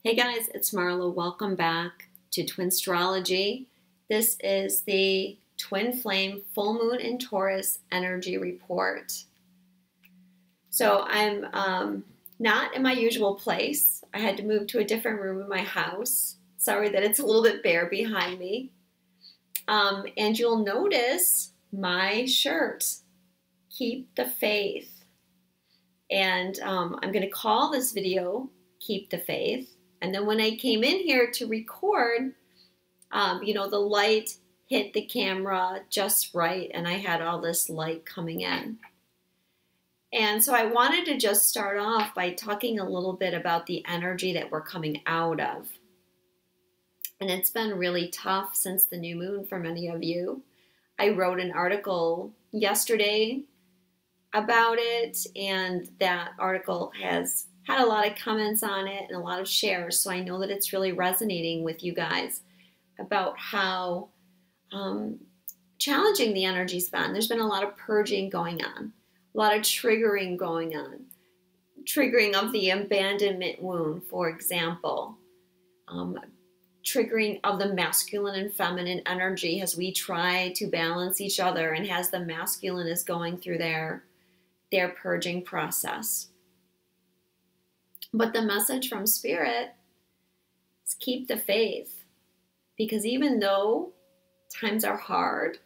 Hey guys, it's Marla. Welcome back to Twinstrology. This is the Twin Flame Full Moon in Taurus Energy Report. So I'm not in my usual place. I had to move to a different room in my house. Sorry that it's a little bit bare behind me. And you'll notice my shirt, Keep the Faith. And I'm going to call this video Keep the Faith. And then when I came in here to record, the light hit the camera just right, and I had all this light coming in. And so I wanted to just start off by talking a little bit about the energy that we're coming out of. And it's been really tough since the new moon for many of you. I wrote an article yesterday about it, and that article has had a lot of comments on it and a lot of shares, so I know that it's really resonating with you guys about how challenging the energy's been. There's been a lot of purging going on, a lot of triggering going on. Triggering of the abandonment wound, for example. Triggering of the masculine and feminine energy as we try to balance each other and as the masculine is going through their purging process. But the message from Spirit is keep the faith, because even though times are hard,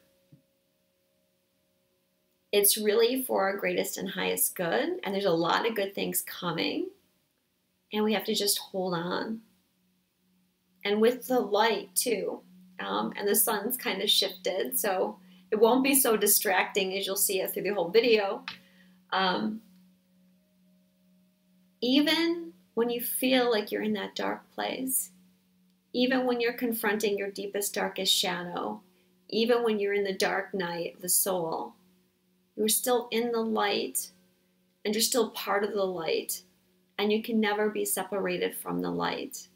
it's really for our greatest and highest good, and there's a lot of good things coming, and we have to just hold on. And with the light too, and the sun's kind of shifted, so it won't be so distracting as you'll see it through the whole video. Even when you feel like you're in that dark place, even when you're confronting your deepest, darkest shadow, even when you're in the dark night of the soul, you're still in the light, and you're still part of the light, and you can never be separated from the light.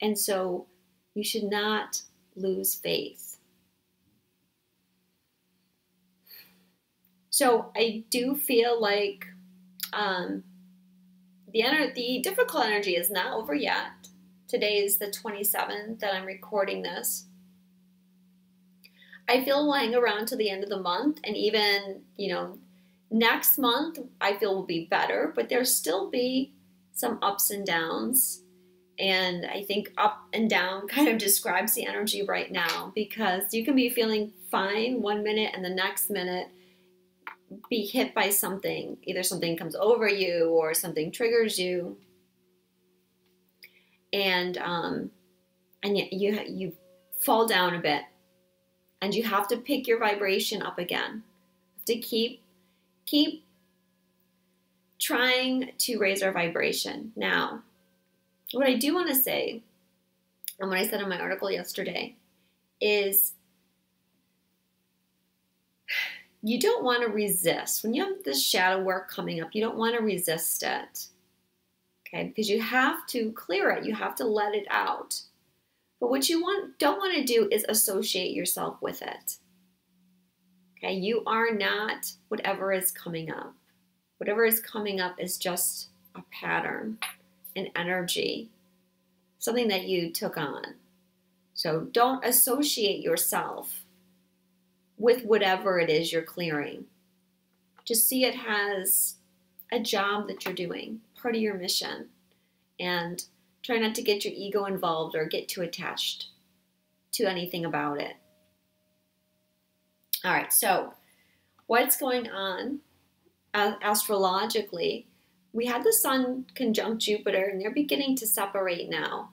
And so you should not lose faith. So I do feel like the difficult energy is not over yet. Today is the 27th that I'm recording this. I feel we'll hang around till the end of the month, and even, next month I feel will be better, but there'll still be some ups and downs. And I think up and down kind of describes the energy right now, because you can be feeling fine one minute and the next minute be hit by something. Either something comes over you or something triggers you. And you fall down a bit, and you have to pick your vibration up again. You have to keep trying to raise our vibration. Now, what I do want to say, and what I said in my article yesterday, is you don't want to resist. When you have this shadow work coming up, you don't want to resist it. Okay, because you have to clear it. You have to let it out. But what you don't want to do is associate yourself with it. Okay, you are not whatever is coming up. Whatever is coming up is just a pattern, an energy, something that you took on. So don't associate yourself with whatever it is you're clearing. Just see it as a job that you're doing, part of your mission, and try not to get your ego involved or get too attached to anything about it. All right, so what's going on astrologically? We had the sun conjunct Jupiter, and they're beginning to separate now.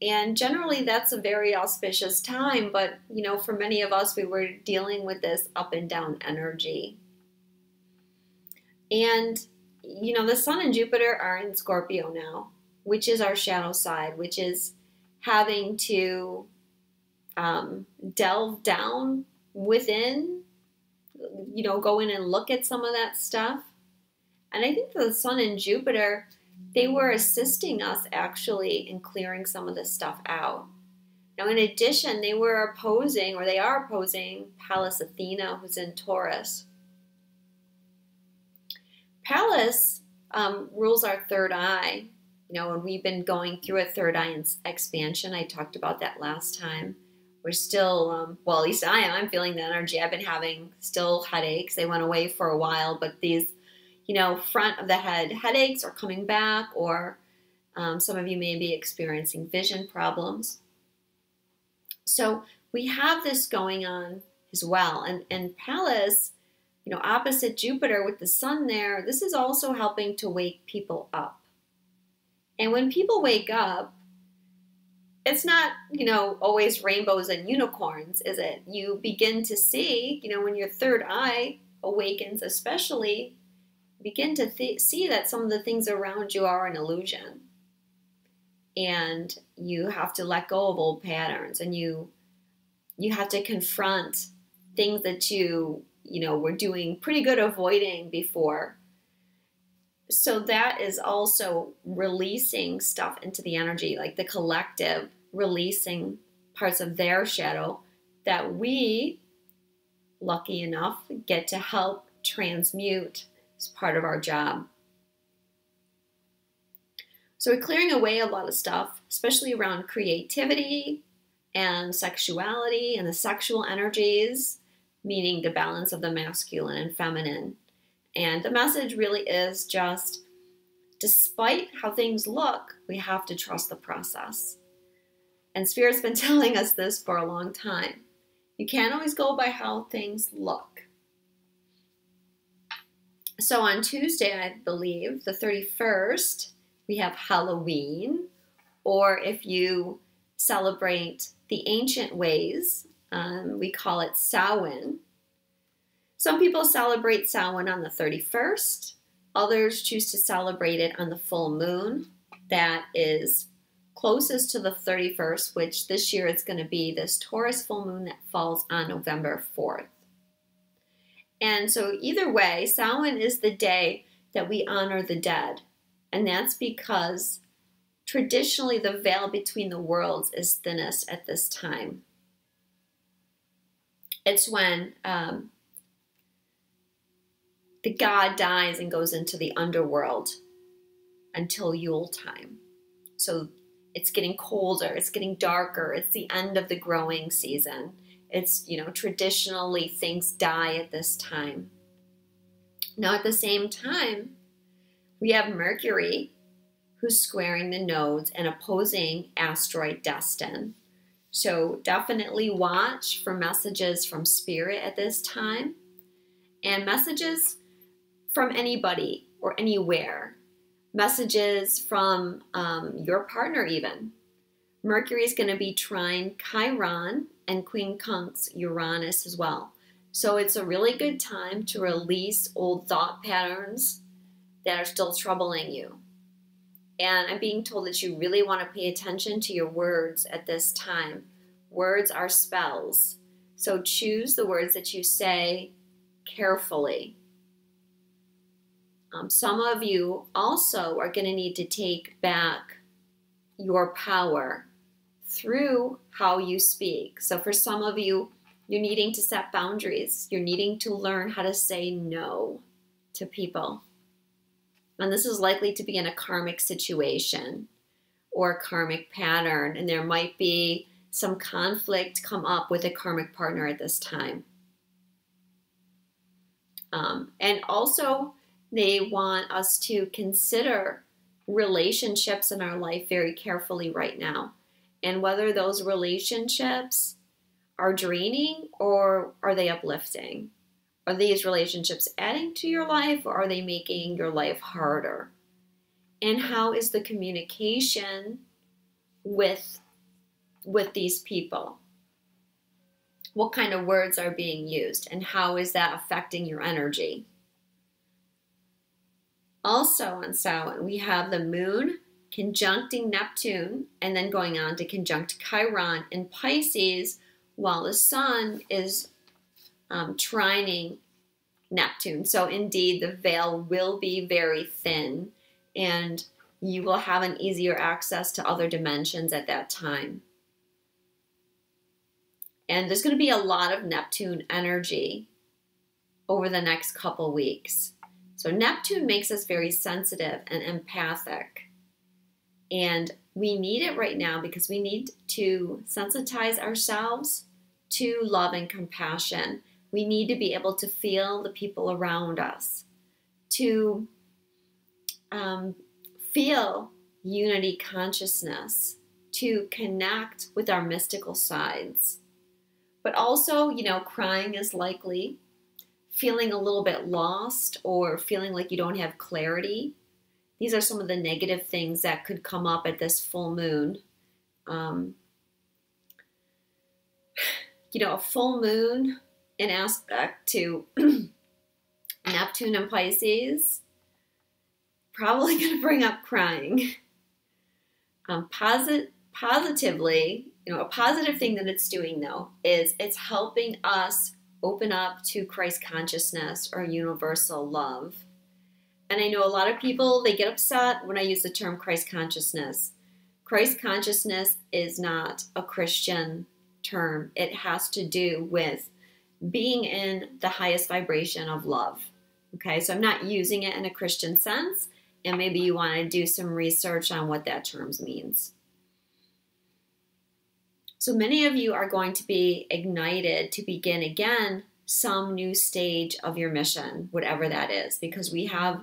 And generally that's a very auspicious time, but for many of us, we were dealing with this up and down energy. And the sun and Jupiter are in Scorpio now, which is our shadow side, which is having to delve down within, go in and look at some of that stuff. And I think the sun and Jupiter, they were assisting us actually in clearing some of this stuff out. Now, in addition, they are opposing Pele Athena, who's in Taurus. Pele rules our third eye, And we've been going through a third eye expansion. I talked about that last time. We're still, well, at least I am. I'm feeling the energy. I've been having still headaches. They went away for a while, but these, front of the head headaches are coming back, or some of you may be experiencing vision problems. So we have this going on as well. And Pele, opposite Jupiter with the sun there, this is also helping to wake people up. And when people wake up, it's not, always rainbows and unicorns, is it? You begin to see, when your third eye awakens especially, begin to see that some of the things around you are an illusion. And you have to let go of old patterns, and you have to confront things that you were doing pretty good avoiding before. So that is also releasing stuff into the energy, like the collective releasing parts of their shadow that we, lucky enough, get to help transmute as part of our job. So we're clearing away a lot of stuff, especially around creativity and sexuality and the sexual energies, meaning the balance of the masculine and feminine. And the message really is just, despite how things look, we have to trust the process. And Spirit's been telling us this for a long time. You can't always go by how things look. So on Tuesday, I believe, the 31st, we have Halloween, or if you celebrate the ancient ways, we call it Samhain. Some people celebrate Samhain on the 31st. Others choose to celebrate it on the full moon. That is closest to the 31st, which this year it's going to be this Taurus full moon that falls on November 4th. And so either way, Samhain is the day that we honor the dead. And that's because traditionally the veil between the worlds is thinnest at this time. It's when the god dies and goes into the underworld until Yule time. So it's getting colder, it's getting darker, it's the end of the growing season. It's, traditionally things die at this time. Now at the same time, we have Mercury, who's squaring the nodes and opposing asteroid Destin. So definitely watch for messages from Spirit at this time, and messages from anybody or anywhere. Messages from your partner even. Mercury is going to be trine Chiron and quincunx Uranus as well. So it's a really good time to release old thought patterns that are still troubling you. And I'm being told that you really want to pay attention to your words at this time. Words are spells. So choose the words that you say carefully. Some of you also are going to need to take back your power through how you speak. So for some of you, you're needing to set boundaries. You're needing to learn how to say no to people. And this is likely to be in a karmic situation or a karmic pattern. And there might be some conflict come up with a karmic partner at this time. And also, they want us to consider relationships in our life very carefully right now. And whether those relationships are draining or are they uplifting? Are these relationships adding to your life, or are they making your life harder? And how is the communication with these people? What kind of words are being used, and how is that affecting your energy? Also on Samhain, we have the moon conjuncting Neptune and then going on to conjunct Chiron in Pisces, while the sun is trining Neptune. So indeed, the veil will be very thin, and you will have an easier access to other dimensions at that time. And there's going to be a lot of Neptune energy over the next couple weeks. So Neptune makes us very sensitive and empathic. And we need it right now because we need to sensitize ourselves to love and compassion. We need to be able to feel the people around us, to feel unity consciousness, to connect with our mystical sides. But also, crying is likely, feeling a little bit lost or feeling like you don't have clarity. These are some of the negative things that could come up at this full moon. A full moon in aspect to Neptune and Pisces, probably going to bring up crying. Positively, a positive thing that it's doing, though, is it's helping us open up to Christ consciousness or universal love. And I know a lot of people, they get upset when I use the term Christ consciousness. Christ consciousness is not a Christian term. It has to do with being in the highest vibration of love. Okay, so I'm not using it in a Christian sense, and maybe you want to do some research on what that term means. So many of you are going to be ignited to begin again some new stage of your mission, whatever that is, because we have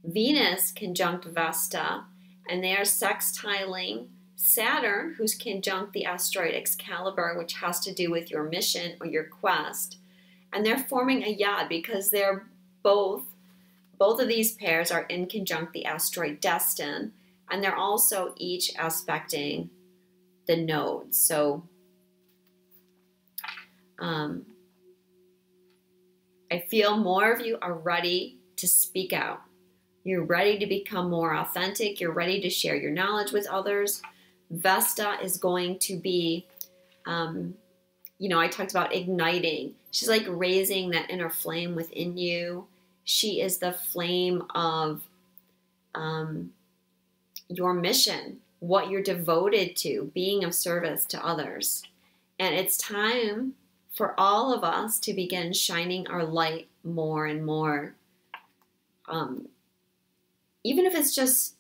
Venus conjunct Vesta, and they are sextiling Saturn, who's conjunct the asteroid Excalibur, which has to do with your mission or your quest. And they're forming a yod because they're both of these pairs are in conjunct the asteroid Destin, and they're also each aspecting the nodes. So I feel more of you are ready to speak out. You're ready to become more authentic. You're ready to share your knowledge with others. Vesta is going to be, I talked about igniting. She's like raising that inner flame within you. She is the flame of your mission, what you're devoted to, being of service to others. And it's time for all of us to begin shining our light more and more. Even if it's just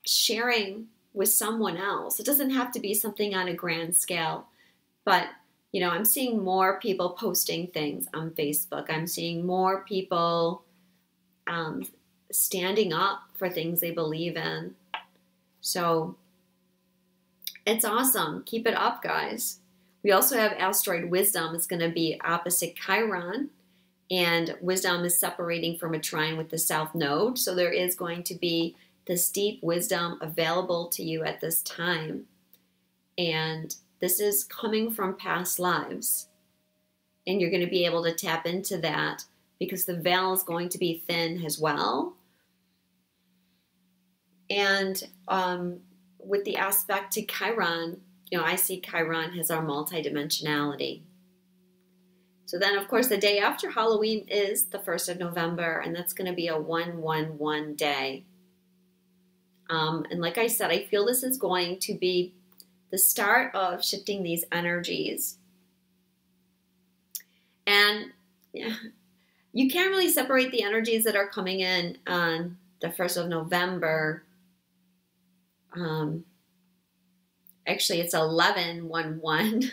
sharing with someone else. It doesn't have to be something on a grand scale. But, I'm seeing more people posting things on Facebook. I'm seeing more people standing up for things they believe in. So it's awesome. Keep it up, guys. We also have asteroid Wisdom. It's going to be opposite Chiron. And Wisdom is separating from a trine with the South Node. So there is going to be this deep wisdom available to you at this time. And this is coming from past lives. And you're going to be able to tap into that because the veil is going to be thin as well. And with the aspect to Chiron, I see Chiron as our multidimensionality. So then, of course, the day after Halloween is the 1st of November, and that's going to be a 111 day. And like I said, I feel this is going to be the start of shifting these energies. And you can't really separate the energies that are coming in on the 1st of November. Actually, it's 11/11.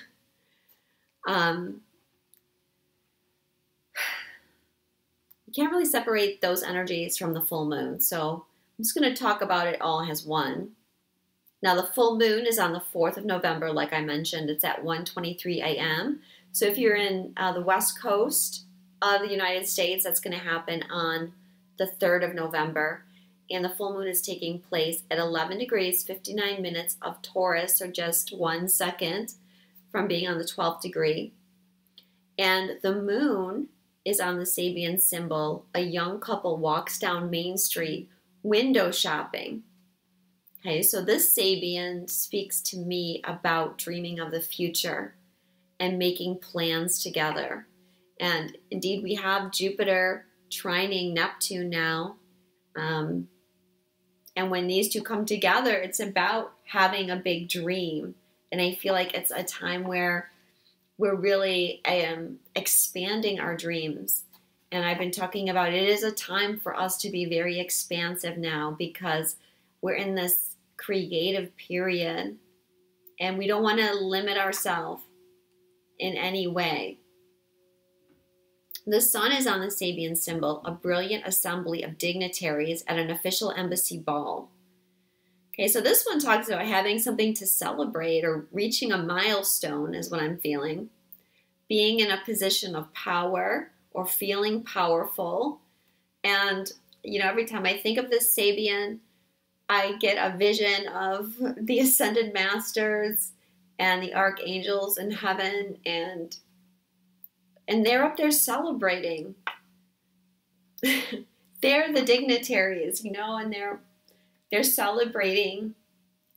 You can't really separate those energies from the full moon. So I'm just going to talk about it all as one. Now, the full moon is on the 4th of November, like I mentioned. It's at 1:23 a.m. So if you're in the west coast of the United States, that's going to happen on the 3rd of November. And the full moon is taking place at 11 degrees, 59 minutes of Taurus, or just 1 second from being on the 12th degree. And the moon is on the Sabian symbol. A young couple walks down Main Street window shopping. Okay, so this Sabian speaks to me about dreaming of the future and making plans together. And indeed, we have Jupiter trining Neptune now. And when these two come together, it's about having a big dream. And I feel like it's a time where we're really expanding our dreams. And I've been talking about it is a time for us to be very expansive now because we're in this creative period, and we don't want to limit ourselves in any way. The sun is on the Sabian symbol, a brilliant assembly of dignitaries at an official embassy ball. Okay, so this one talks about having something to celebrate or reaching a milestone is what I'm feeling. Being in a position of power or feeling powerful. And, you know, every time I think of this Sabian, I get a vision of the ascended masters and the archangels in heaven, and they're up there celebrating. They're the dignitaries, you know, and they're celebrating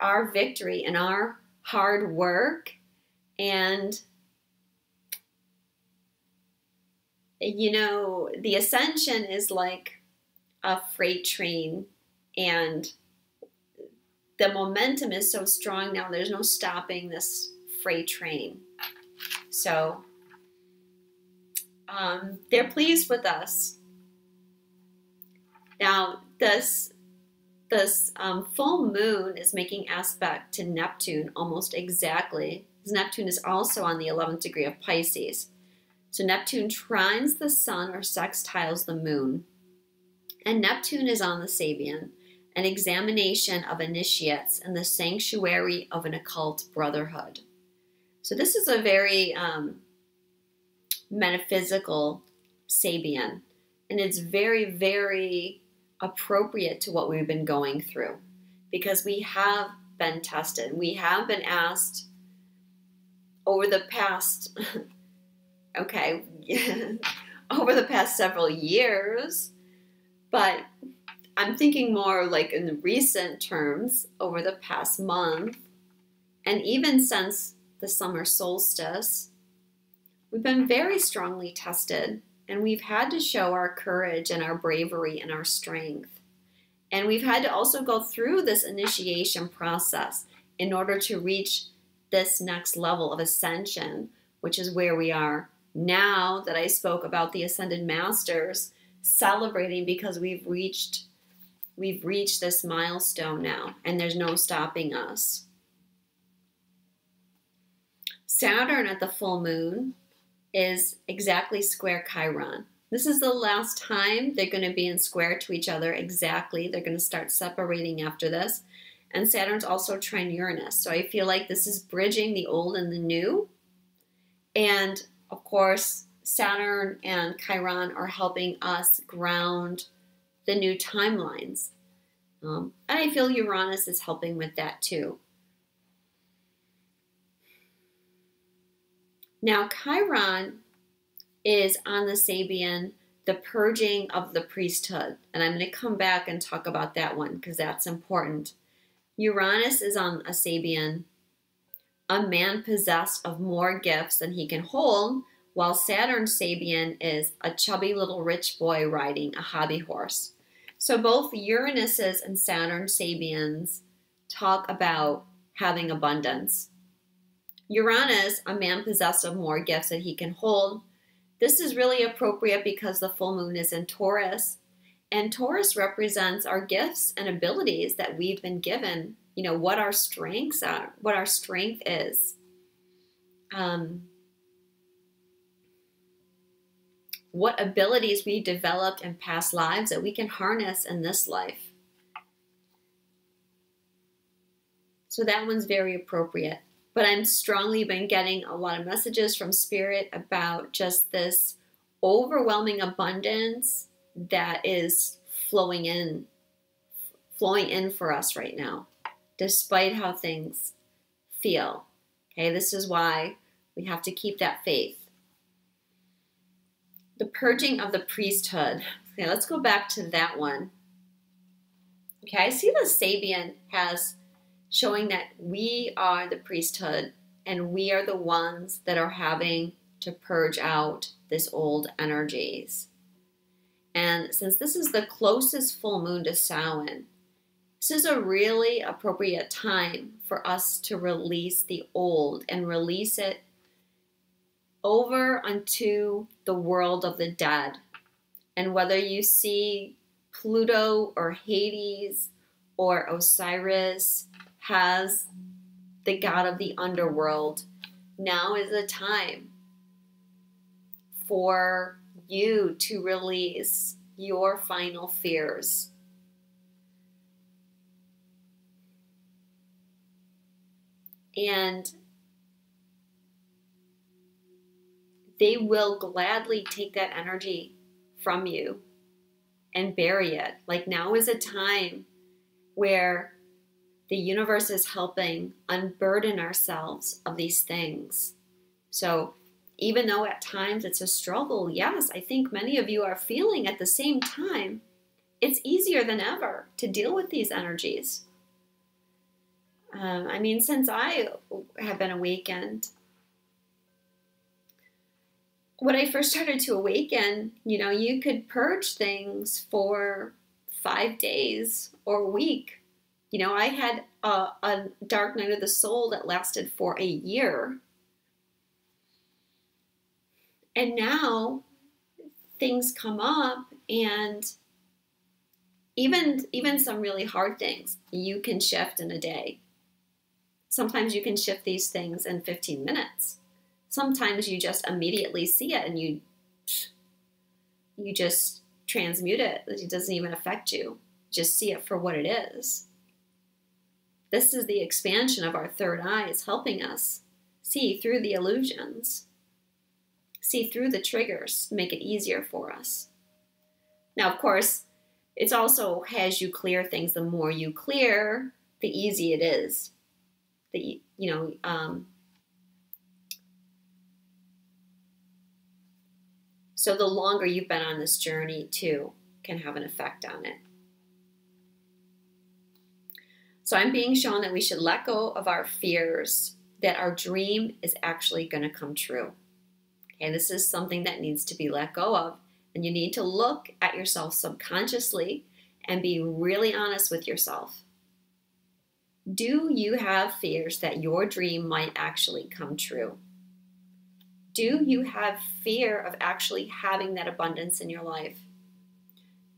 our victory and our hard work. And, you know, the ascension is like a freight train, and the momentum is so strong now, there's no stopping this freight train. So they're pleased with us. Now, this full moon is making aspect to Neptune almost exactly. Neptune is also on the 11th degree of Pisces. So Neptune trines the sun or sextiles the moon. And Neptune is on the Sabian, an examination of initiates in the sanctuary of an occult brotherhood. So this is a very metaphysical Sabian, and it's very, very appropriate to what we've been going through, because we have been tested. We have been asked over the past, okay, over the past several years, but I'm thinking more like in the recent terms, over the past month, and even since the summer solstice, we've been very strongly tested, and we've had to show our courage and our bravery and our strength. And we've had to also go through this initiation process in order to reach this next level of ascension, which is where we are now that I spoke about the ascended masters celebrating, because we've reached this milestone now, and there's no stopping us. Saturn at the full moon is exactly square Chiron. This is the last time they're going to be in square to each other exactly. They're going to start separating after this. And Saturn's also trine Uranus. So I feel like this is bridging the old and the new. And of course, Saturn and Chiron are helping us ground the new timelines. And I feel Uranus is helping with that too. Now, Chiron is on the Sabian, the purging of the priesthood. And I'm going to come back and talk about that one because that's important. Uranus is on a Sabian, a man possessed of more gifts than he can hold, while Saturn's Sabian is a chubby little rich boy riding a hobby horse. So both Uranus's and Saturn's Sabians talk about having abundance. Uranus, a man possessed of more gifts than he can hold. This is really appropriate because the full moon is in Taurus, and Taurus represents our gifts and abilities that we've been given, you know, what our strengths are, what our strength is. What abilities we developed in past lives that we can harness in this life. So that one's very appropriate. But I'm strongly been getting a lot of messages from Spirit about just this overwhelming abundance that is flowing in for us right now, despite how things feel. Okay, this is why we have to keep that faith. The purging of the priesthood. Okay, let's go back to that one. Okay, I see the Sabian has showing that we are the priesthood and we are the ones that are having to purge out this old energies. And since this is the closest full moon to Samhain, this is a really appropriate time for us to release the old and release it over unto the world of the dead. And whether you see Pluto or Hades or Osiris has the god of the underworld. Now is the time for you to release your final fears. And they will gladly take that energy from you and bury it. Like, now is a time where the universe is helping unburden ourselves of these things. So even though at times it's a struggle, yes, I think many of you are feeling at the same time, it's easier than ever to deal with these energies. I mean, since I have been awakened, when I first started to awaken, you know, you could purge things for 5 days or a week. You know, I had a dark night of the soul that lasted for a year. And now things come up, and even some really hard things you can shift in a day. Sometimes you can shift these things in 15 minutes. Sometimes you just immediately see it and you just transmute it. It doesn't even affect you. Just see it for what it is. This is the expansion of our third eyes, helping us see through the illusions, see through the triggers, make it easier for us. Now, of course, it's also as you clear things, the more you clear, the easier it is. So the longer you've been on this journey too can have an effect on it. So I'm being shown that we should let go of our fears, that our dream is actually going to come true. Okay, this is something that needs to be let go of. And you need to look at yourself subconsciously and be really honest with yourself. Do you have fears that your dream might actually come true? Do you have fear of actually having that abundance in your life?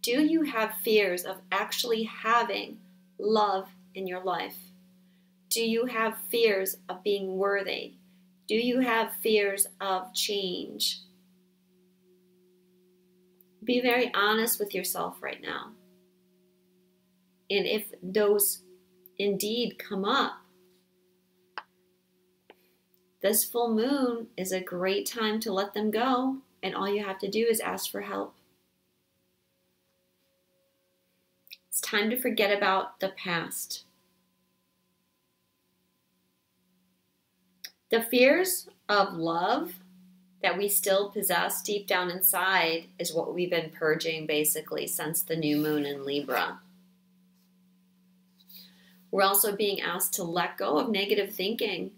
Do you have fears of actually having love in your life? Do you have fears of being worthy? Do you have fears of change? Be very honest with yourself right now. And if those indeed come up, this full moon is a great time to let them go, and all you have to do is ask for help. It's time to forget about the past. The fears of love that we still possess deep down inside is what we've been purging basically since the new moon in Libra. We're also being asked to let go of negative thinking,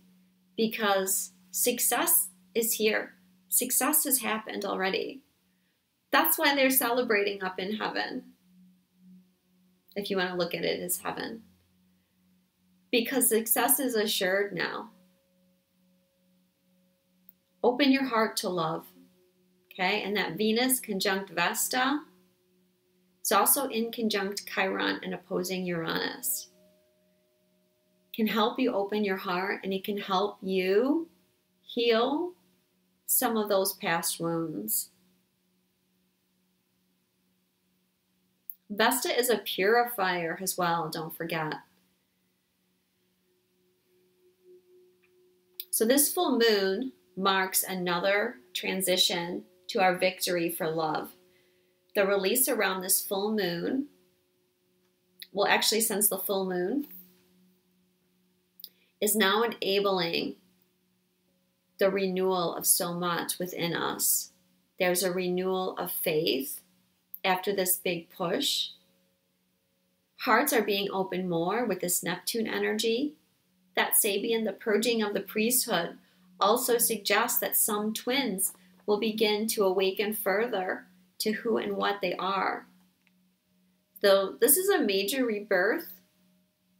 because success is here. Success has happened already. That's why they're celebrating up in heaven, if you want to look at it as heaven. Because success is assured now. Open your heart to love, okay? And that Venus conjunct Vesta is also in conjunct Chiron and opposing Uranus. Can help you open your heart, and it can help you heal some of those past wounds. Vesta is a purifier as well, don't forget. So this full moon marks another transition to our victory for love. The release around this full moon, well, actually since the full moon, is now enabling the renewal of so much within us. There's a renewal of faith after this big push. Hearts are being opened more with this Neptune energy. That Sabian, the purging of the priesthood, also suggests that some twins will begin to awaken further to who and what they are. Though this is a major rebirth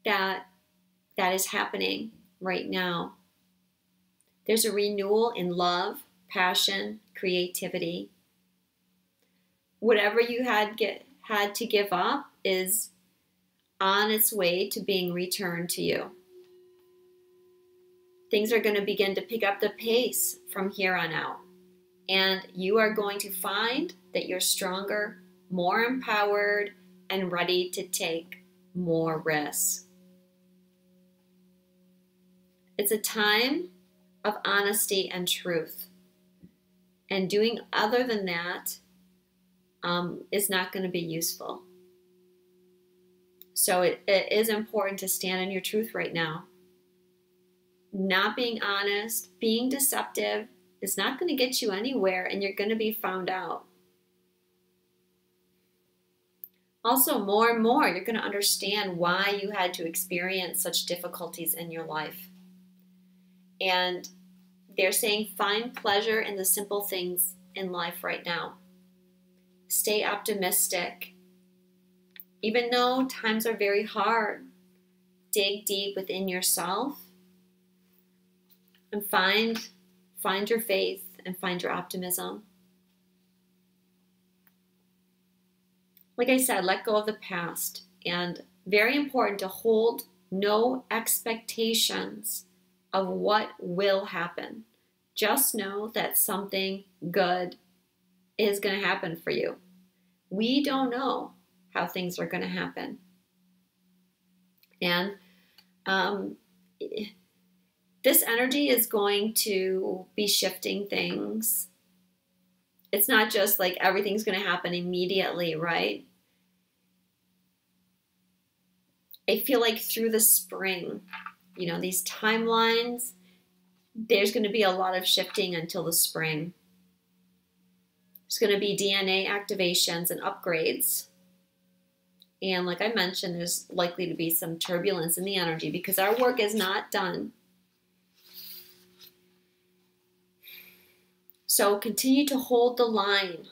that is happening right now. There's a renewal in love, passion, creativity. Whatever you had to give up is on its way to being returned to you. Things are going to begin to pick up the pace from here on out. And you are going to find that you're stronger, more empowered, and ready to take more risks. It's a time of honesty and truth. And doing other than that is not going to be useful. So it is important to stand in your truth right now. Not being honest, being deceptive is not going to get you anywhere, and you're going to be found out. Also, more and more, you're going to understand why you had to experience such difficulties in your life. And they're saying find pleasure in the simple things in life right now. Stay optimistic. Even though times are very hard, dig deep within yourself and find your faith and find your optimism. Like I said, let go of the past. And very important to hold no expectations of what will happen. Just know that something good is going to happen for you. We don't know how things are going to happen. And this energy is going to be shifting things. It's not just like everything's going to happen immediately, right? I feel like through the spring, these timelines, there's going to be a lot of shifting until the spring. There's going to be DNA activations and upgrades. And like I mentioned, there's likely to be some turbulence in the energy because our work is not done. So continue to hold the line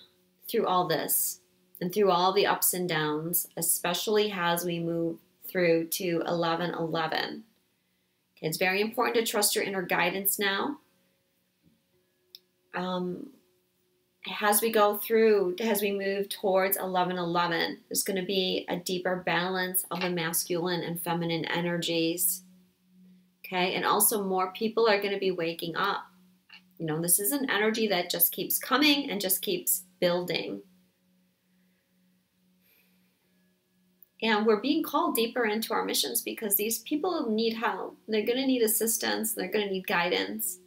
through all this and through all the ups and downs, especially as we move through to 11/11. It's very important to trust your inner guidance now. As we move towards 11/11, there's going to be a deeper balance of the masculine and feminine energies. Okay, and also more people are going to be waking up. This is an energy that just keeps coming and just keeps building. And we're being called deeper into our missions because these people need help. They're going to need assistance. They're going to need guidance.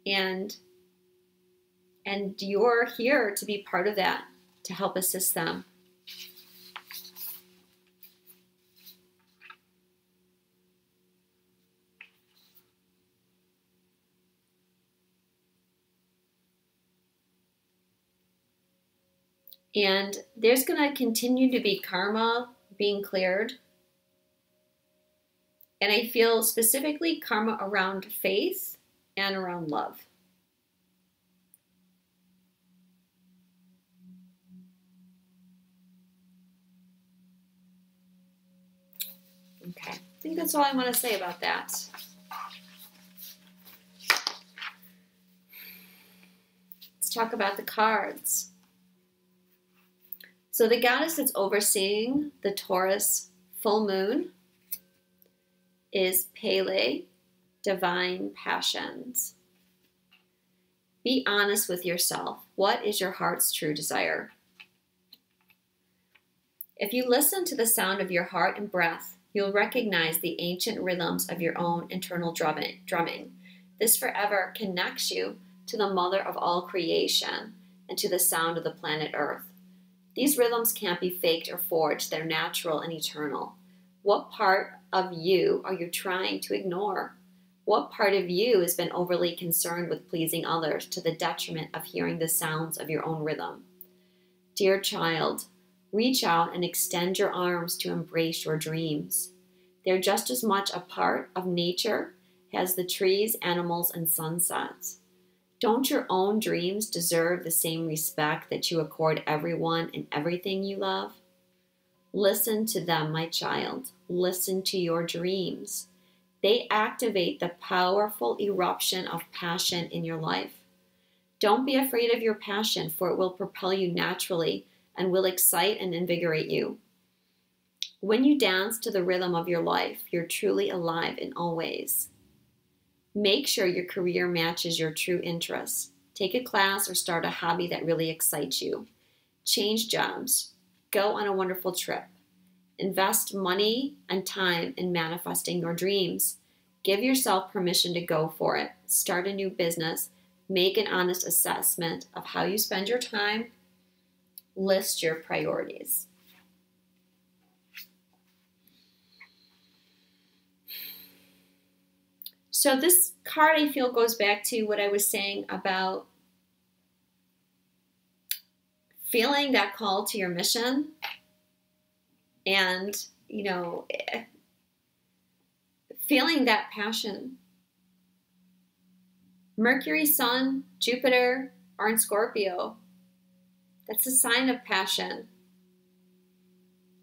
And you're here to be part of that, to help assist them. And there's going to continue to be karma being cleared. And I feel specifically karma around faith and around love. Okay, I think that's all I want to say about that. Let's talk about the cards. So the goddess that's overseeing the Taurus full moon is Pele, divine passions. Be honest with yourself. What is your heart's true desire? If you listen to the sound of your heart and breath, you'll recognize the ancient rhythms of your own internal drumming. This forever connects you to the mother of all creation and to the sound of the planet Earth. These rhythms can't be faked or forged. They're natural and eternal. What part of you are you trying to ignore? What part of you has been overly concerned with pleasing others to the detriment of hearing the sounds of your own rhythm? Dear child, reach out and extend your arms to embrace your dreams. They're just as much a part of nature as the trees, animals, and sunsets. Don't your own dreams deserve the same respect that you accord everyone and everything you love? Listen to them, my child. Listen to your dreams. They activate the powerful eruption of passion in your life. Don't be afraid of your passion, for it will propel you naturally and will excite and invigorate you. When you dance to the rhythm of your life, you're truly alive in all ways. Make sure your career matches your true interests. Take a class or start a hobby that really excites you. Change jobs. Go on a wonderful trip. Invest money and time in manifesting your dreams. Give yourself permission to go for it. Start a new business. Make an honest assessment of how you spend your time. List your priorities. So this card, I feel, goes back to what I was saying about feeling that call to your mission and, you know, feeling that passion. Mercury, Sun, Jupiter are in Scorpio. That's a sign of passion.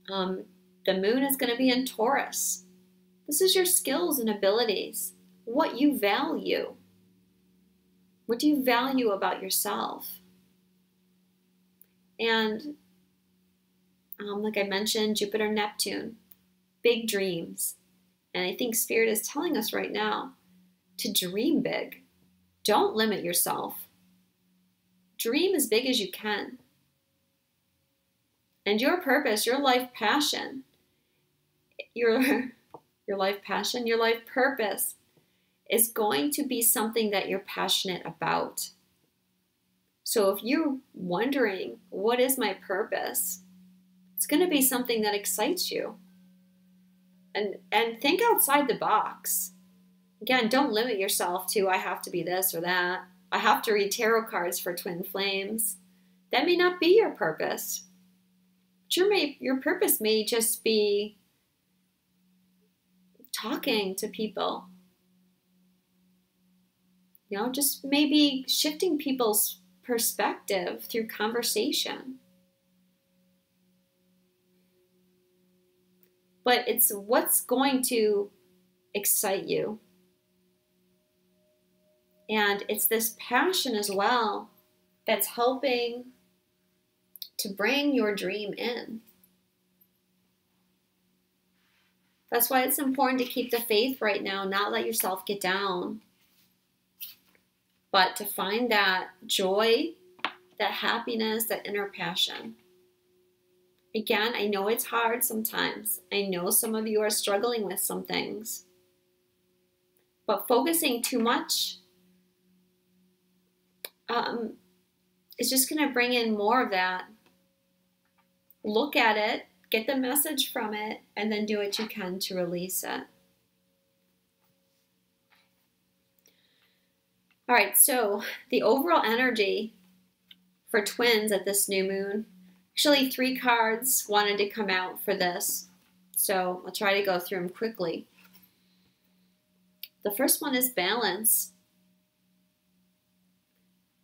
The moon is going to be in Taurus. This is your skills and abilities, what you value. What do you value about yourself? And like I mentioned, Jupiter, Neptune, big dreams. And I think Spirit is telling us right now to dream big. Don't limit yourself. Dream as big as you can. And your purpose, your life passion, your life passion, your life purpose is going to be something that you're passionate about. So if you're wondering, what is my purpose? It's going to be something that excites you. And think outside the box. Again, don't limit yourself to, I have to be this or that. I have to read tarot cards for twin flames. That may not be your purpose. But your purpose may just be talking to people. You know, just maybe shifting people's perspective through conversation. But it's what's going to excite you. And it's this passion as well that's helping to bring your dream in. That's why it's important to keep the faith right now, not let yourself get down, but to find that joy, that happiness, that inner passion. Again, I know it's hard sometimes. I know some of you are struggling with some things. But focusing too much is just going to bring in more of that. Look at it, get the message from it, and then do what you can to release it. All right, so the overall energy for twins at this new moon, actually 3 cards wanted to come out for this, so I'll try to go through them quickly. The first one is balance.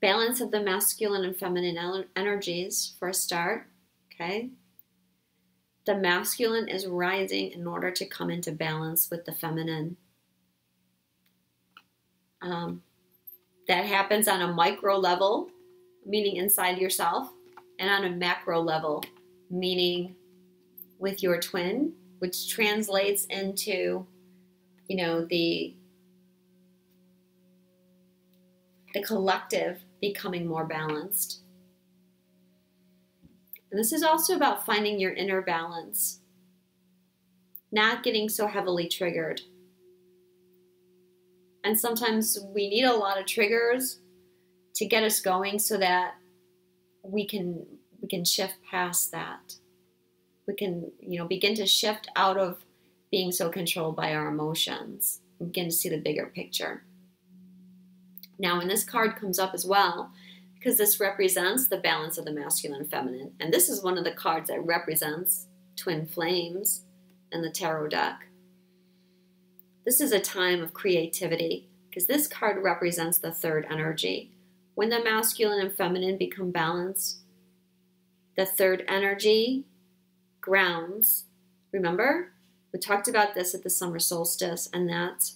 Balance of the masculine and feminine energies for a start, okay? The masculine is rising in order to come into balance with the feminine. That happens on a micro level, meaning inside yourself, and on a macro level, meaning with your twin, which translates into, you know, the collective becoming more balanced. And this is also about finding your inner balance, not getting so heavily triggered. And sometimes we need a lot of triggers to get us going so that we can shift past that. We can, you know, begin to shift out of being so controlled by our emotions and begin to see the bigger picture. Now, when this card comes up as well, because this represents the balance of the masculine and feminine, and this is one of the cards that represents twin flames in the tarot deck. This is a time of creativity because this card represents the third energy. When the masculine and feminine become balanced, the third energy grounds. Remember, we talked about this at the summer solstice, and that,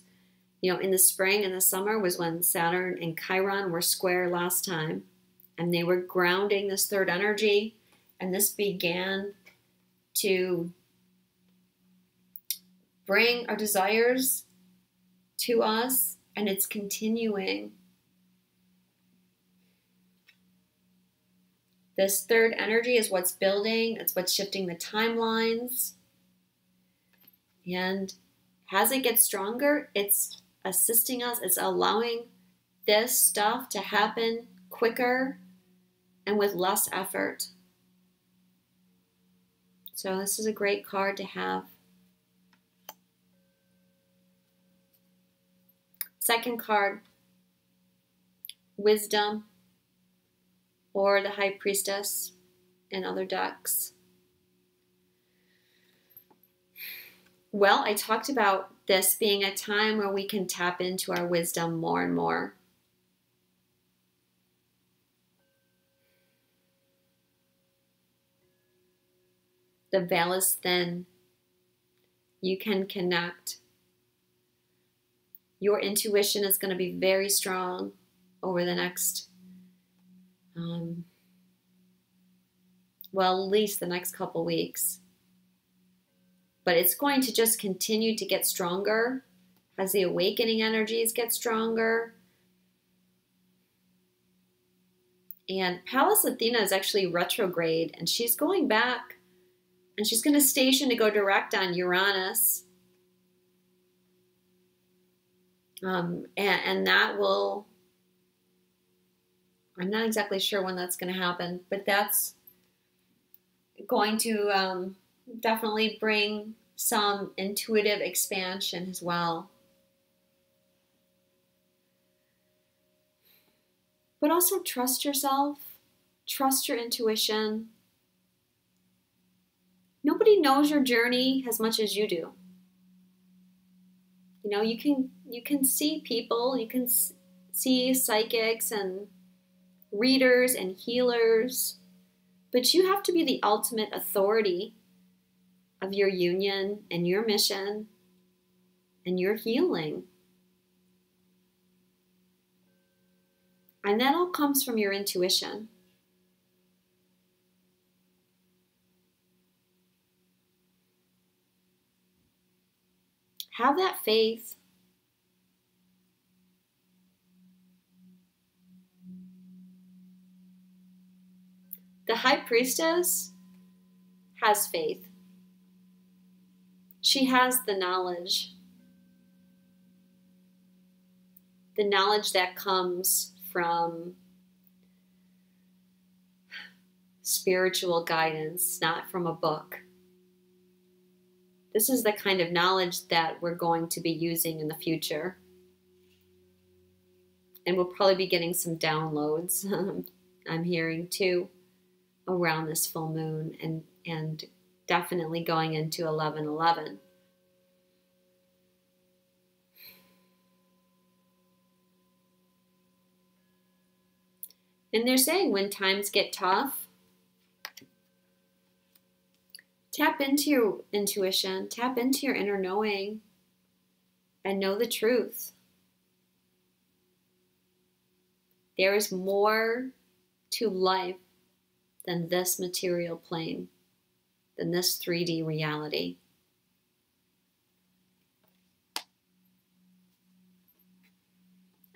you know, in the spring and the summer was when Saturn and Chiron were square last time, and they were grounding this third energy, and this began to bring our desires to us, and it's continuing. This third energy is what's building, it's what's shifting the timelines. And as it gets stronger, it's assisting us, it's allowing this stuff to happen quicker and with less effort. So this is a great card to have. Second card, Wisdom, or the High Priestess in other decks. Well, I talked about this being a time where we can tap into our wisdom more and more. The veil is thin. You can connect. Your intuition is going to be very strong over the next, well, at least the next couple weeks. But it's going to just continue to get stronger as the awakening energies get stronger. And Pallas Athena is actually retrograde, and she's going back, and she's going to station to go direct on Uranus. And that will, I'm not exactly sure when that's going to happen, but that's going to definitely bring some intuitive expansion as well. But also trust yourself, trust your intuition. Nobody knows your journey as much as you do. You know, you can see people, you can see psychics and readers and healers, but you have to be the ultimate authority of your union and your mission and your healing. And that all comes from your intuition. Have that faith. The High Priestess has faith. She has the knowledge that comes from spiritual guidance, not from a book. This is the kind of knowledge that we're going to be using in the future. And we'll probably be getting some downloads, I'm hearing too, around this full moon, and definitely going into 11/11. And they're saying when times get tough, tap into your intuition, tap into your inner knowing, and know the truth. There is more to life than this material plane, than this 3D reality.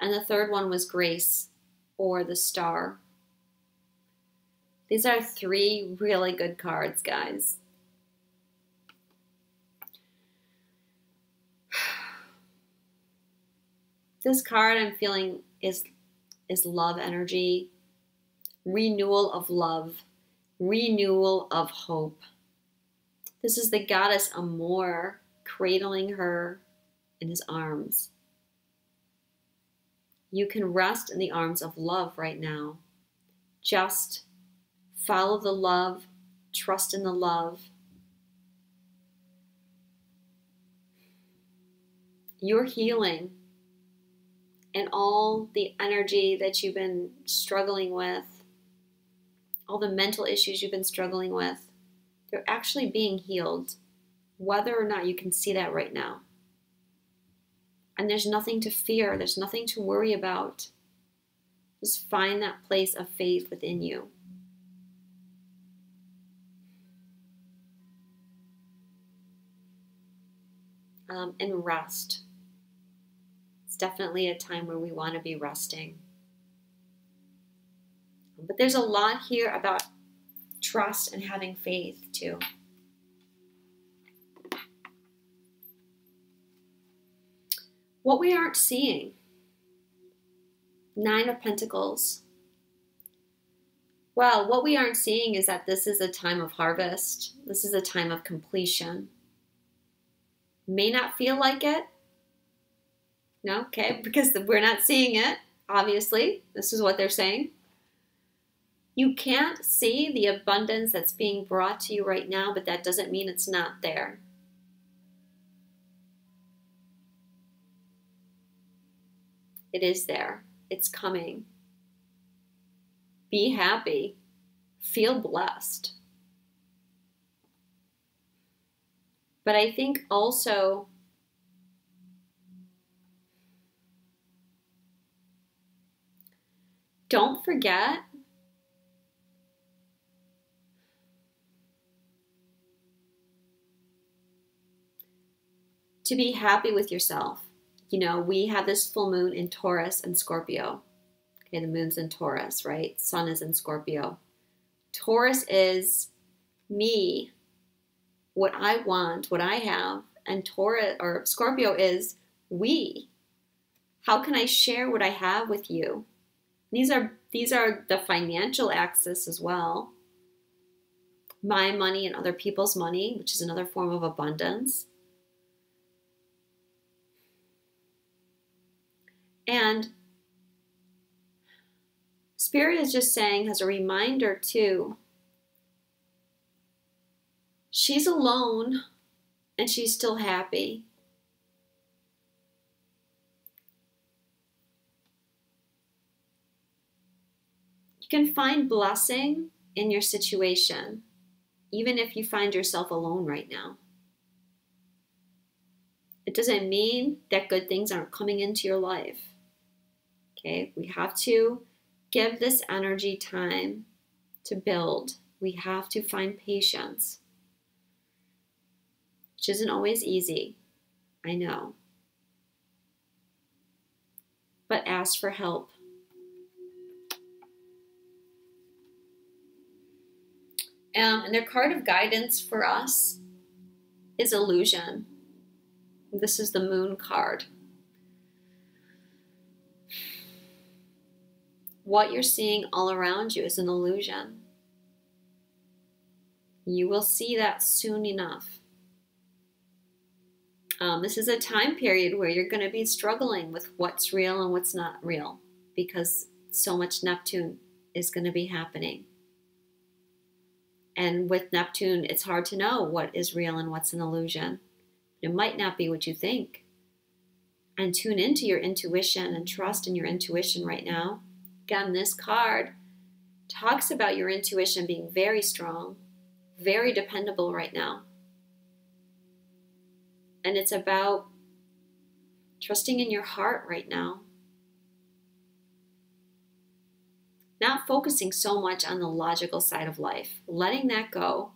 And the third one was Grace, or the Star. These are 3 really good cards, guys. This card I'm feeling is love energy, renewal of love, renewal of hope. This is the goddess Amor cradling her in his arms. You can rest in the arms of love right now. Just follow the love, trust in the love. You're healing. And all the energy that you've been struggling with, all the mental issues you've been struggling with, they're actually being healed, whether or not you can see that right now. And there's nothing to fear. There's nothing to worry about. Just find that place of faith within you. and rest. It's definitely a time where we want to be resting. But there's a lot here about trust and having faith too. What we aren't seeing. 9 of Pentacles. Well, what we aren't seeing is that this is a time of harvest. This is a time of completion. May not feel like it. No, okay, because we're not seeing it, obviously. This is what they're saying. You can't see the abundance that's being brought to you right now, but that doesn't mean it's not there. It is there. It's coming. Be happy. Feel blessed. But I think also don't forget to be happy with yourself. You know, we have this full moon in Taurus and Scorpio. Okay, the moon's in Taurus, right? Sun is in Scorpio. Taurus is me, what I want, what I have, and Taurus or Scorpio is we. How can I share what I have with you? These are the financial axis as well. My money and other people's money, which is another form of abundance. And Spirit is just saying, as a reminder too, she's alone and she's still happy. You can find blessing in your situation, even if you find yourself alone right now. It doesn't mean that good things aren't coming into your life. Okay, we have to give this energy time to build. We have to find patience, which isn't always easy, I know. But ask for help. And their card of guidance for us is illusion. This is the moon card. What you're seeing all around you is an illusion. You will see that soon enough. This is a time period where you're going to be struggling with what's real and what's not real, because so much Neptune is going to be happening. And with Neptune, it's hard to know what is real and what's an illusion. It might not be what you think. And tune into your intuition and trust in your intuition right now. Again, this card talks about your intuition being very strong, very dependable right now. And it's about trusting in your heart right now. Not focusing so much on the logical side of life, letting that go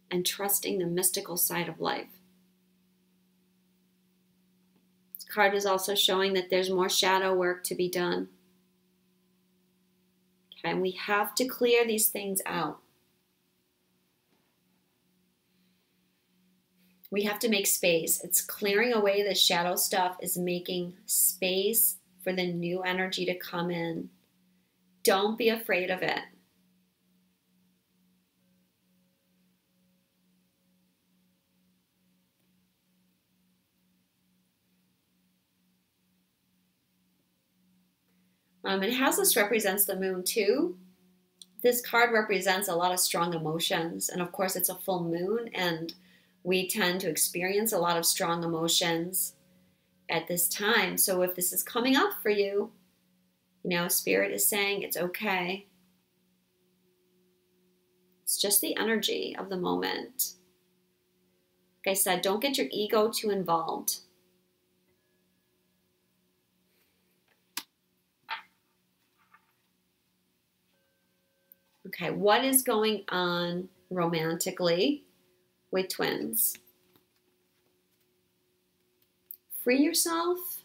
and trusting the mystical side of life. This card is also showing that there's more shadow work to be done. Okay, and we have to clear these things out. We have to make space. It's clearing away the shadow stuff, is making space for the new energy to come in. Don't be afraid of it. And Houseless represents the moon too. This card represents a lot of strong emotions. And of course, it's a full moon, and we tend to experience a lot of strong emotions at this time. So if this is coming up for you, you know, Spirit is saying it's okay. It's just the energy of the moment. Like I said, don't get your ego too involved. Okay, what is going on romantically with twins? free yourself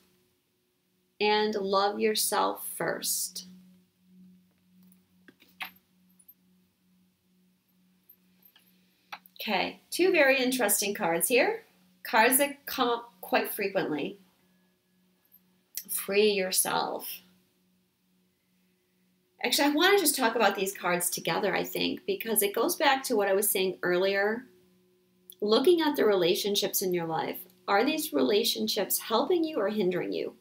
and love yourself first. Okay, two very interesting cards here. Cards that come up quite frequently. Free yourself. Actually, I want to just talk about these cards together, I think, because it goes back to what I was saying earlier. Looking at the relationships in your life. Are these relationships helping you or hindering you?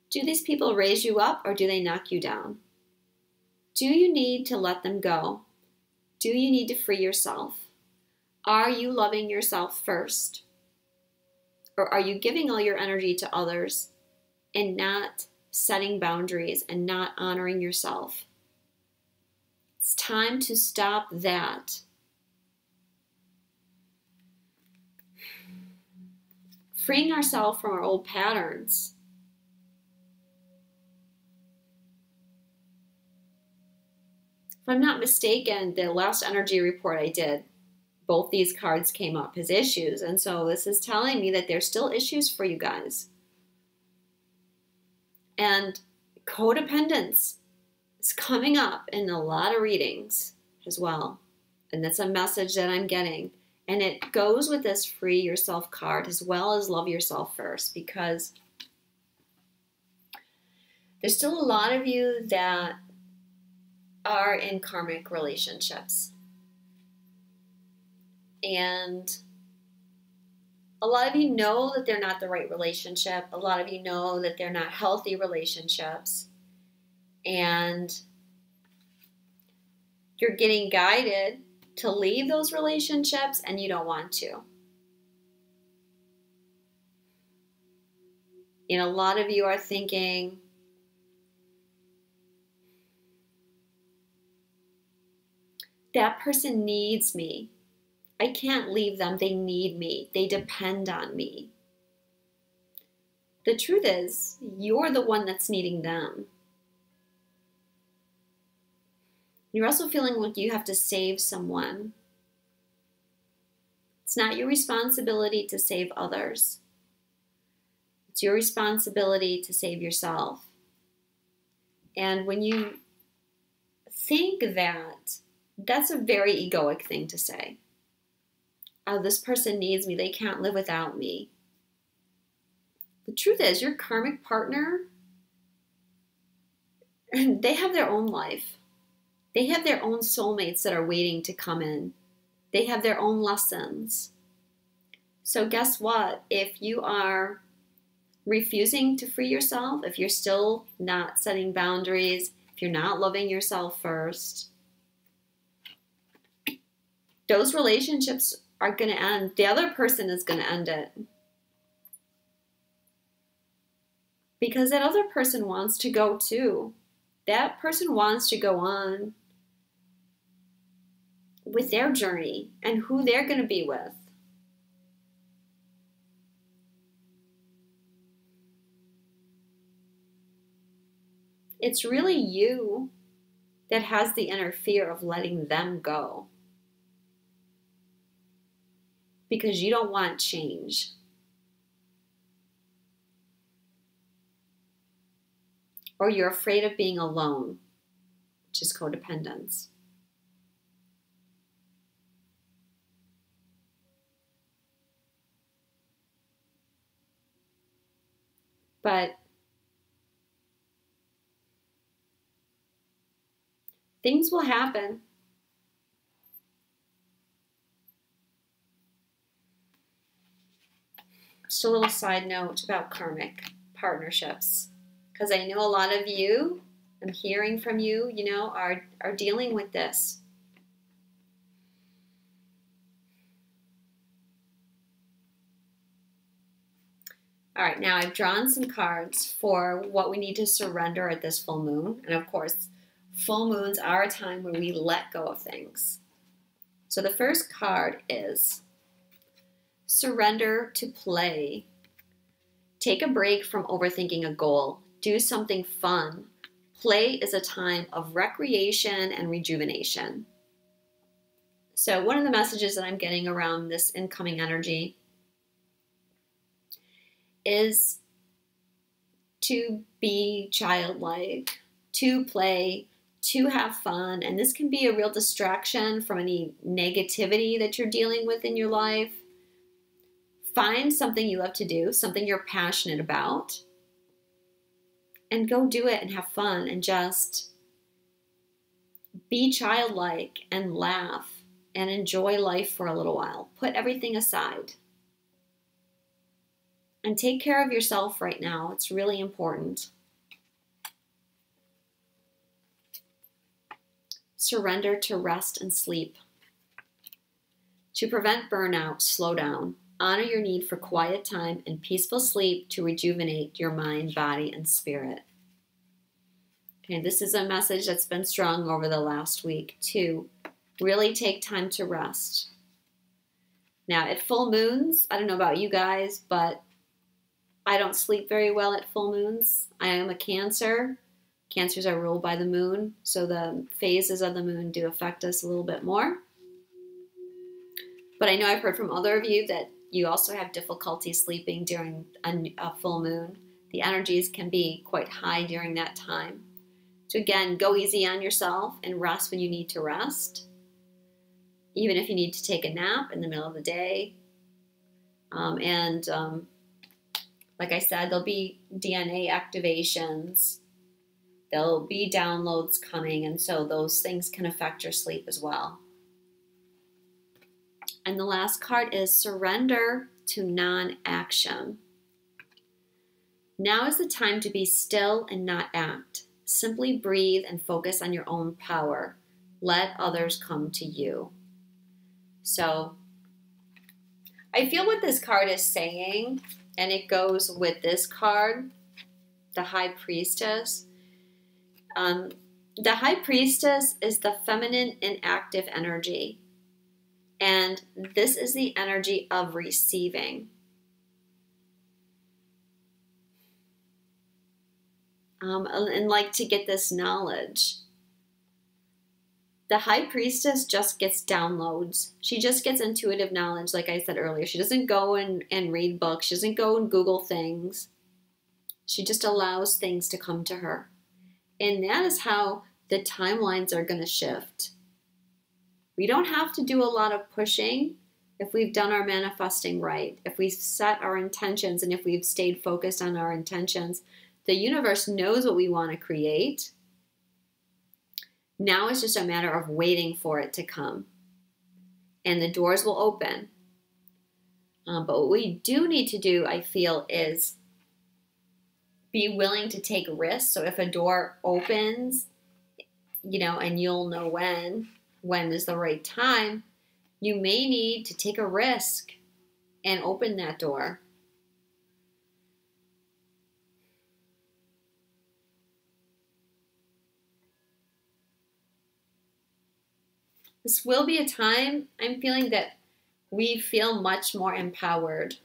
Do these people raise you up or do they knock you down? Do you need to let them go? Do you need to free yourself? Are you loving yourself first? Or are you giving all your energy to others and not setting boundaries and not honoring yourself? It's time to stop that. Freeing ourselves from our old patterns. If I'm not mistaken, the last energy report I did, both these cards came up as issues. And so this is telling me that there's still issues for you guys. And codependence is coming up in a lot of readings as well. And that's a message that I'm getting. And it goes with this free yourself card as well as love yourself first, because there's still a lot of you that are in karmic relationships. And a lot of you know that they're not the right relationship. A lot of you know that they're not healthy relationships. And you're getting guided to leave those relationships and you don't want to. You know, a lot of you are thinking, that person needs me. I can't leave them. They need me. They depend on me. The truth is, you're the one that's needing them. You're also feeling like you have to save someone. It's not your responsibility to save others. It's your responsibility to save yourself. And when you think that, that's a very egoic thing to say. Oh, this person needs me. They can't live without me. The truth is, your karmic partner, they have their own life. They have their own soulmates that are waiting to come in. They have their own lessons. So guess what? If you are refusing to free yourself, if you're still not setting boundaries, if you're not loving yourself first, those relationships are going to end. The other person is going to end it. Because that other person wants to go too. That person wants to go on with their journey and who they're going to be with. It's really you that has the inner fear of letting them go. Because you don't want change. Or you're afraid of being alone, which is codependence. But things will happen. Just a little side note about karmic partnerships. Because I know a lot of you, I'm hearing from you, are dealing with this. All right, now I've drawn some cards for what we need to surrender at this full moon. And of course, full moons are a time where we let go of things. So the first card is surrender to play. Take a break from overthinking a goal. Do something fun. Play is a time of recreation and rejuvenation. So one of the messages that I'm getting around this incoming energy is to be childlike, to play, to have fun. And this can be a real distraction from any negativity that you're dealing with in your life. Find something you love to do, something you're passionate about, and go do it and have fun and just be childlike and laugh and enjoy life for a little while. Put everything aside. And take care of yourself right now. It's really important. Surrender to rest and sleep. To prevent burnout, slow down. Honor your need for quiet time and peaceful sleep to rejuvenate your mind, body, and spirit. Okay, this is a message that's been strong over the last week. To really take time to rest. Now, at full moons, I don't know about you guys, but I don't sleep very well at full moons. I am a Cancer. Cancers are ruled by the moon, so the phases of the moon do affect us a little bit more. But I know I've heard from other of you that you also have difficulty sleeping during a full moon. The energies can be quite high during that time. So again, go easy on yourself and rest when you need to rest. Even if you need to take a nap in the middle of the day. Like I said, there'll be DNA activations. There'll be downloads coming, and so those things can affect your sleep as well. And the last card is surrender to non-action. Now is the time to be still and not act. Simply breathe and focus on your own power. Let others come to you. So I feel what this card is saying, and it goes with this card, the High Priestess. The High Priestess is the feminine and active energy. And this is the energy of receiving. And like to get this knowledge. The High Priestess just gets downloads. She just gets intuitive knowledge, like I said earlier. She doesn't go and read books. She doesn't go and Google things. She just allows things to come to her. And that is how the timelines are going to shift. We don't have to do a lot of pushing if we've done our manifesting right. If we've set our intentions and if we've stayed focused on our intentions, the universe knows what we want to create. Now it's just a matter of waiting for it to come. And the doors will open. But what we do need to do, I feel, is be willing to take risks. So if a door opens, and you'll know when is the right time, you may need to take a risk and open that door. This will be a time, I'm feeling, that we feel much more empowered.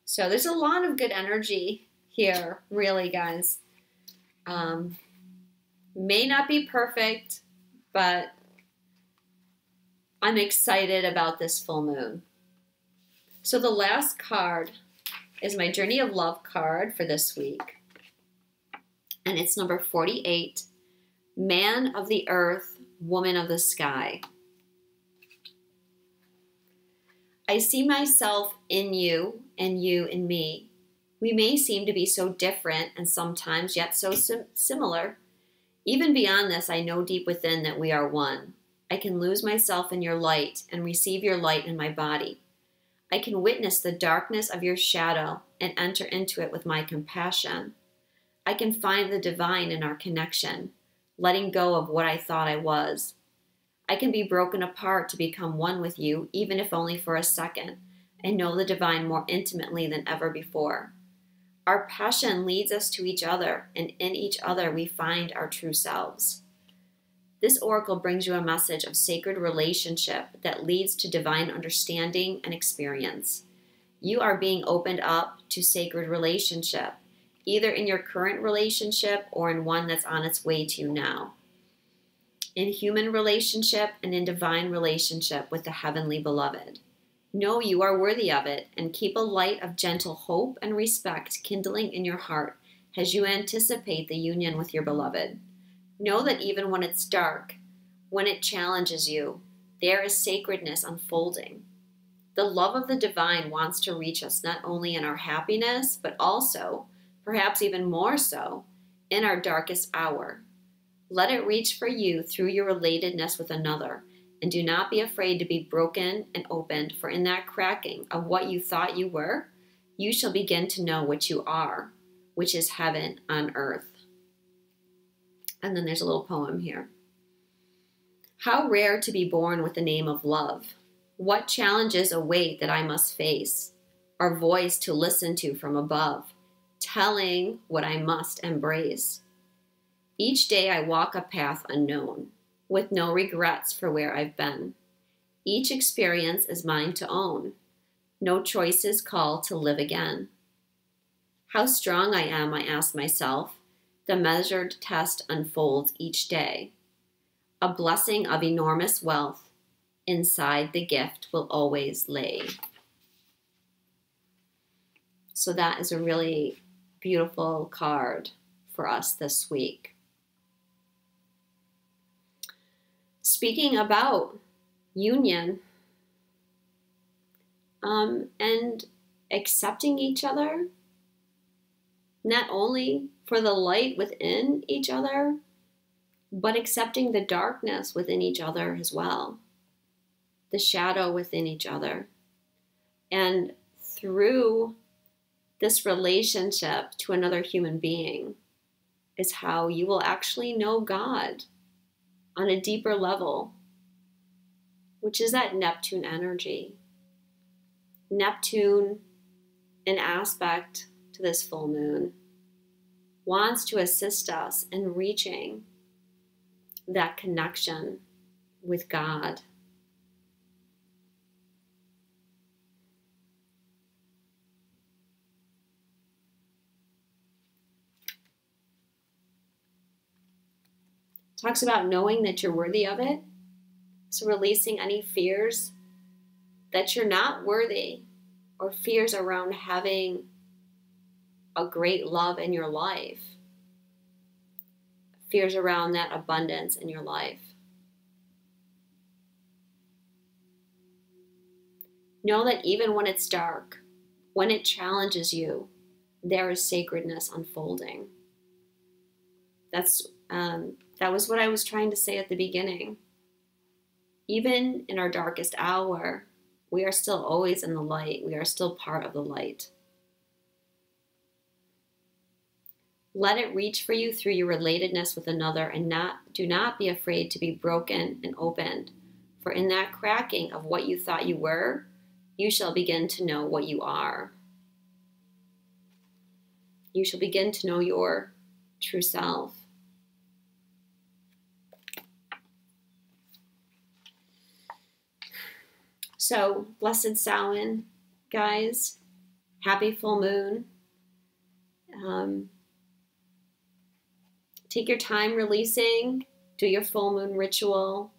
So there's a lot of good energy here, really, guys. May not be perfect, but I'm excited about this full moon. So the last card is my Journey of Love card for this week. And it's number 48, Man of the Earth, Woman of the Sky. I see myself in you and you in me. We may seem to be so different and sometimes yet so similar. Even beyond this, I know deep within that we are one. I can lose myself in your light and receive your light in my body. I can witness the darkness of your shadow and enter into it with my compassion. I can find the divine in our connection, letting go of what I thought I was. I can be broken apart to become one with you, even if only for a second, and know the divine more intimately than ever before. Our passion leads us to each other, and in each other we find our true selves. This oracle brings you a message of sacred relationship that leads to divine understanding and experience. You are being opened up to sacred relationship, either in your current relationship or in one that's on its way to you now. in human relationship and in divine relationship with the heavenly beloved. Know you are worthy of it, and keep a light of gentle hope and respect kindling in your heart as you anticipate the union with your beloved. Know that even when it's dark, when it challenges you, there is sacredness unfolding. The love of the divine wants to reach us not only in our happiness, but also, perhaps even more so, in our darkest hour. Let it reach for you through your relatedness with another, and do not be afraid to be broken and opened, for in that cracking of what you thought you were, you shall begin to know what you are, which is heaven on earth. And then there's a little poem here. How rare to be born with the name of love. What challenges await that I must face? Our voice to listen to from above, telling what I must embrace. Each day I walk a path unknown, with no regrets for where I've been. Each experience is mine to own. No choices call to live again. How strong I am, I ask myself. The measured test unfolds each day. A blessing of enormous wealth inside the gift will always lay. So that is a really beautiful card for us this week. Speaking about union and accepting each other, not only for the light within each other, but accepting the darkness within each other as well, the shadow within each other. And through this relationship to another human being is how you will actually know God on a deeper level, which is that Neptune energy. Neptune, in aspect to this full moon, wants to assist us in reaching that connection with God. Talks about knowing that you're worthy of it. So releasing any fears that you're not worthy, or fears around having a great love in your life. Fears around that abundance in your life. Know that even when it's dark, when it challenges you, there is sacredness unfolding. That was what I was trying to say at the beginning. Even in our darkest hour, we are still always in the light. We are still part of the light. Let it reach for you through your relatedness with another, and do not be afraid to be broken and opened. For in that cracking of what you thought you were, you shall begin to know what you are. You shall begin to know your true self. So, blessed Samhain, guys. Happy full moon. Take your time releasing. Do your full moon ritual.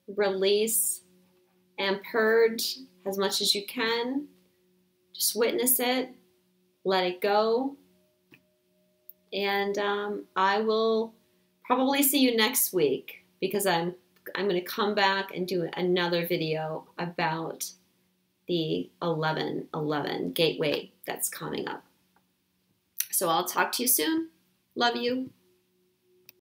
Release and purge as much as you can. Just witness it. Let it go. And I will probably see you next week, because I'm going to come back and do another video about the 11/11 gateway that's coming up. So I'll talk to you soon. Love you.